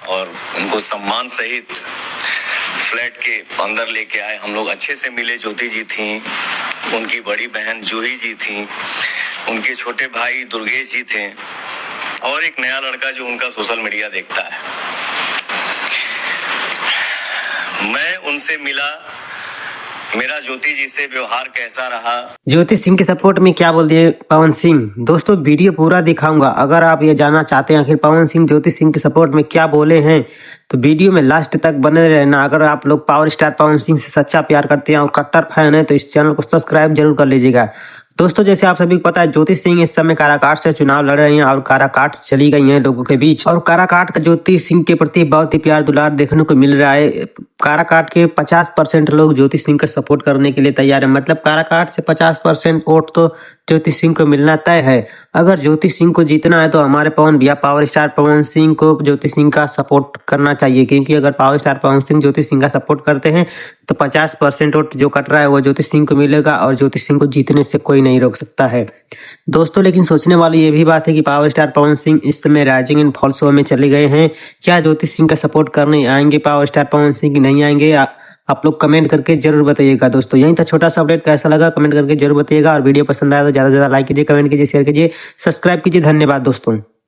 और उनको सम्मान सहित फ्लैट के अंदर लेके आए। हम लोग अच्छे से मिले। ज्योति जी थी, उनकी बड़ी बहन जूही जी थी, उनके छोटे भाई दुर्गेश जी थे और एक नया लड़का जो उनका सोशल मीडिया देखता है। मैं उनसे मिला, मेरा ज्योति जी से व्यवहार कैसा रहा। ज्योति सिंह के सपोर्ट में क्या बोल दिए पवन सिंह। दोस्तों वीडियो पूरा दिखाऊंगा। अगर आप ये जानना चाहते हैं आखिर पवन सिंह ज्योति सिंह के सपोर्ट में क्या बोले हैं तो वीडियो में लास्ट तक बने रहना। अगर आप लोग पावर स्टार पवन सिंह से सच्चा प्यार करते हैं और कट्टर फैन है तो इस चैनल को सब्सक्राइब जरूर कर लीजिएगा। दोस्तों जैसे आप सभी को पता है ज्योति सिंह इस समय काराकाट से चुनाव लड़ रही हैं और काराकाट चली गई हैं लोगों के बीच, और काराकाट का ज्योति सिंह के प्रति बहुत ही प्यार दुलार देखने को मिल रहा है। काराकाट के 50% लोग ज्योति सिंह का सपोर्ट करने के लिए तैयार है। मतलब काराकाट से 50% वोट तो ज्योति सिंह को मिलना तय है। अगर ज्योति सिंह को जीतना है तो हमारे पवन भैया पावर स्टार पवन सिंह को ज्योति सिंह का सपोर्ट करना चाहिए, क्योंकि अगर पावर स्टार पवन सिंह ज्योति सिंह का सपोर्ट करते हैं तो 50% वोट जो कट रहा है वो ज्योति सिंह को मिलेगा और ज्योति सिंह को जीतने से कोई नहीं रोक सकता है। दोस्तों लेकिन सोचने वाली ये भी बात है कि पावर स्टार पवन सिंह इस समय राइजिंग एंड फॉल शो में चले गए हैं। क्या ज्योति सिंह का सपोर्ट करने आएंगे पावर स्टार पवन सिंह की नहीं आएंगे? आप लोग कमेंट करके जरूर बताइएगा। दोस्तों यही था छोटा सा अपडेट, कैसा लगा कमेंट करके जरूर बताइएगा और वीडियो पसंद आया तो ज्यादा से ज्यादा लाइक कीजिए, कमेंट कीजिए, शेयर कीजिए, सब्सक्राइब कीजिए। धन्यवाद दोस्तों।